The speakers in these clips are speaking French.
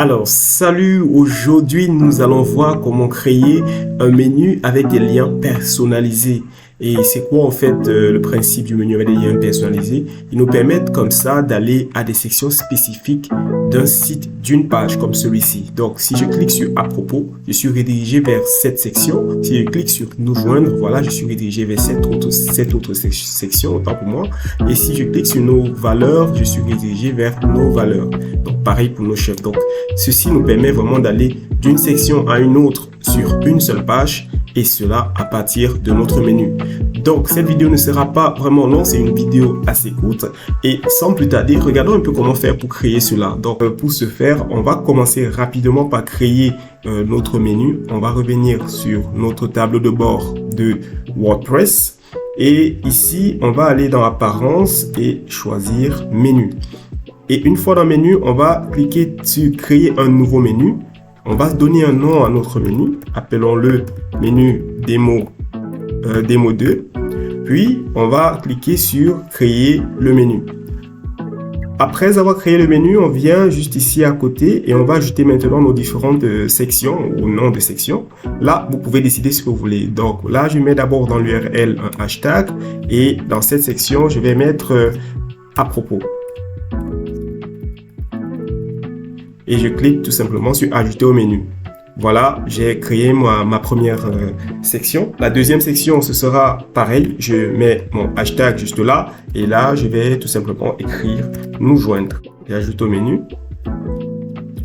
Alors, salut, aujourd'hui nous allons voir comment créer un menu avec des liens personnalisés. Et c'est quoi en fait le principe du menu avec des liens personnalisés? Ils nous permettent comme ça d'aller à des sections spécifiques d'un site, d'une page comme celui-ci. Donc, si je clique sur à propos, je suis redirigé vers cette section. Si je clique sur nous joindre, voilà, je suis redirigé vers cette autre section, autant pour moi. Et si je clique sur nos valeurs, je suis redirigé vers nos valeurs. Donc, pareil pour nos chefs. Donc, ceci nous permet vraiment d'aller d'une section à une autre sur une seule page et cela à partir de notre menu. Donc, cette vidéo ne sera pas vraiment longue, c'est une vidéo assez courte et sans plus tarder, regardons un peu comment faire pour créer cela. Donc, pour ce faire, on va commencer rapidement par créer notre menu. On va revenir sur notre tableau de bord de WordPress et ici, on va aller dans Apparence et choisir Menu. Et une fois dans le menu, on va cliquer sur créer un nouveau menu. On va donner un nom à notre menu. Appelons-le menu démo 2. Puis, on va cliquer sur créer le menu. Après avoir créé le menu, on vient juste ici à côté et on va ajouter maintenant nos différentes sections ou noms de sections. Là, vous pouvez décider ce que vous voulez. Donc là, je mets d'abord dans l'URL un hashtag et dans cette section, je vais mettre à propos. Et je clique tout simplement sur ajouter au menu. Voilà, j'ai créé ma première section. La deuxième section, ce sera pareil. Je mets mon hashtag juste là. Et là, je vais tout simplement écrire nous joindre. J'ajoute au menu.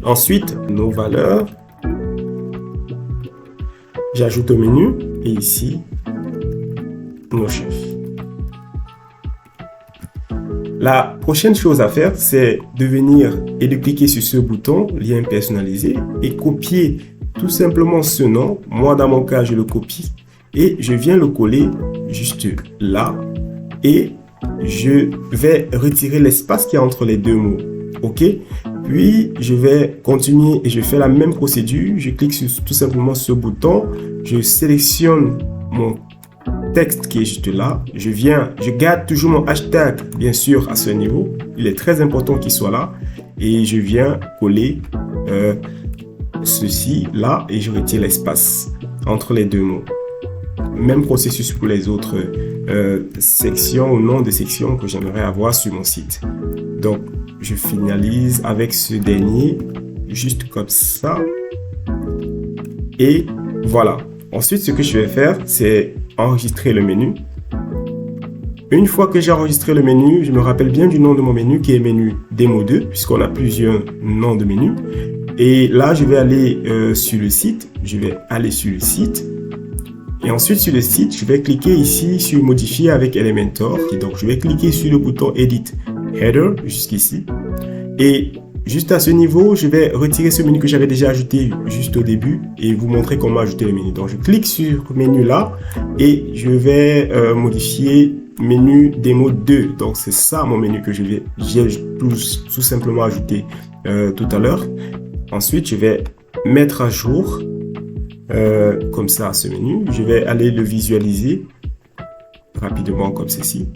Ensuite, nos valeurs. J'ajoute au menu. Et ici, nos chefs. La prochaine chose à faire, c'est de venir et de cliquer sur ce bouton, lien personnalisé, et copier tout simplement ce nom. Moi, dans mon cas, je le copie et je viens le coller juste là et je vais retirer l'espace qu'il y a entre les deux mots. OK? Puis, je vais continuer et je fais la même procédure. Je clique sur tout simplement ce bouton. Je sélectionne mon texte qui est juste là, je garde toujours mon hashtag bien sûr à ce niveau, il est très important qu'il soit là et je viens coller ceci là et je retire l'espace entre les deux mots. Même processus pour les autres sections ou noms de sections que j'aimerais avoir sur mon site. Donc je finalise avec ce dernier juste comme ça et voilà. Ensuite ce que je vais faire c'est enregistrer le menu. Une fois que j'ai enregistré le menu, je me rappelle bien du nom de mon menu qui est menu démo 2 puisqu'on a plusieurs noms de menus. Et là, je vais aller sur le site. Je vais aller sur le site. Et ensuite, sur le site, je vais cliquer ici sur modifier avec Elementor. Et donc, je vais cliquer sur le bouton Edit Header jusqu'ici. Et juste à ce niveau, je vais retirer ce menu que j'avais déjà ajouté juste au début et vous montrer comment ajouter le menu. Donc, je clique sur le menu là et je vais modifier menu démo 2. Donc, c'est ça mon menu que j'ai tout simplement ajouté tout à l'heure. Ensuite, je vais mettre à jour comme ça ce menu. Je vais aller le visualiser rapidement comme ceci.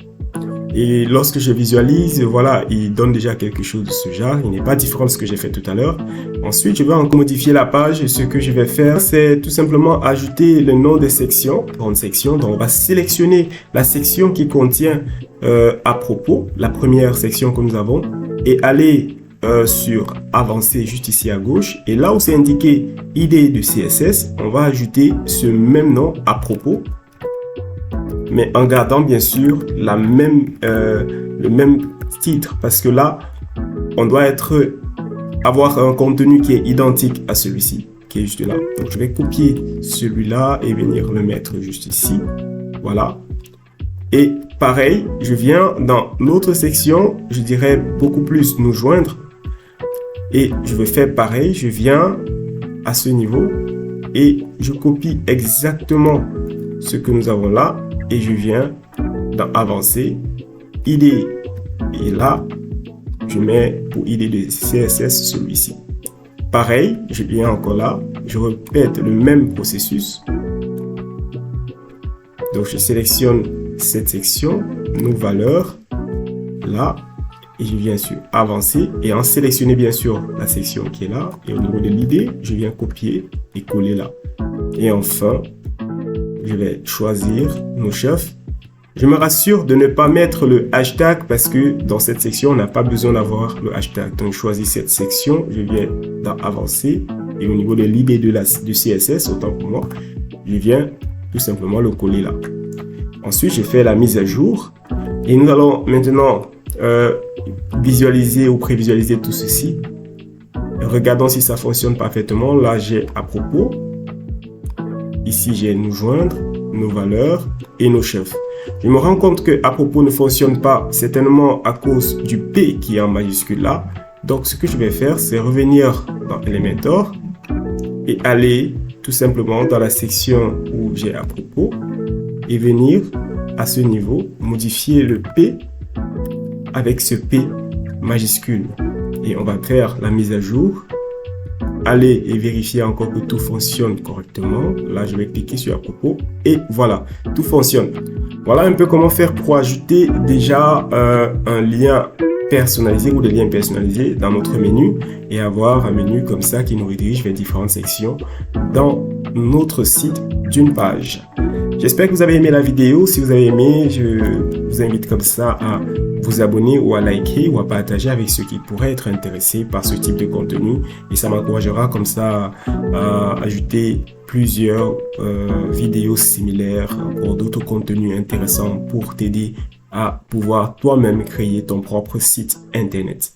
Et lorsque je visualise, voilà, il donne déjà quelque chose de ce genre. Il n'est pas différent de ce que j'ai fait tout à l'heure. Ensuite, je vais encore modifier la page. Ce que je vais faire, c'est tout simplement ajouter le nom des sections. Pour une section, donc on va sélectionner la section qui contient à propos, la première section que nous avons, et aller sur avancer juste ici à gauche. Et là où c'est indiqué ID de CSS, on va ajouter ce même nom à propos, mais en gardant bien sûr le même titre parce que là on doit avoir un contenu qui est identique à celui-ci qui est juste là. Donc je vais copier celui-là et venir le mettre juste ici, voilà. Et pareil, je viens dans l'autre section, je dirais beaucoup plus nous joindre et je vais faire pareil, je viens à ce niveau et je copie exactement ce que nous avons là. Et je viens dans avancer, ID, et là, je mets pour ID de CSS celui-ci. Pareil, je viens encore là, je répète le même processus. Donc, je sélectionne cette section, nos valeurs, là, et je viens sur avancer et en sélectionner bien sûr la section qui est là. Et au niveau de l'idée, je viens copier et coller là. Et enfin, je vais choisir nos chefs. Je me rassure de ne pas mettre le hashtag parce que dans cette section, on n'a pas besoin d'avoir le hashtag. Donc, je choisis cette section, je viens dans avancer et au niveau de l'idée du CSS, autant pour moi, je viens tout simplement le coller là. Ensuite, je fais la mise à jour et nous allons maintenant visualiser ou prévisualiser tout ceci. Regardons si ça fonctionne parfaitement. Là, j'ai à propos. Ici, j'ai nous joindre, nos valeurs et nos chefs. Je me rends compte que à propos ne fonctionne pas certainement à cause du P qui est en majuscule là. Donc, ce que je vais faire, c'est revenir dans Elementor et aller tout simplement dans la section où j'ai à propos et venir à ce niveau modifier le P avec ce P majuscule. Et on va faire la mise à jour. Aller et vérifier encore que tout fonctionne correctement. Là, je vais cliquer sur à propos et voilà, tout fonctionne. Voilà un peu comment faire pour ajouter déjà un lien personnalisé ou des liens personnalisés dans notre menu et avoir un menu comme ça qui nous redirige vers différentes sections dans notre site d'une page. J'espère que vous avez aimé la vidéo. Si vous avez aimé, je vous invite comme ça à vous abonner ou à liker ou à partager avec ceux qui pourraient être intéressés par ce type de contenu. Et ça m'encouragera comme ça à ajouter plusieurs vidéos similaires pour d'autres contenus intéressants pour t'aider à pouvoir toi-même créer ton propre site internet.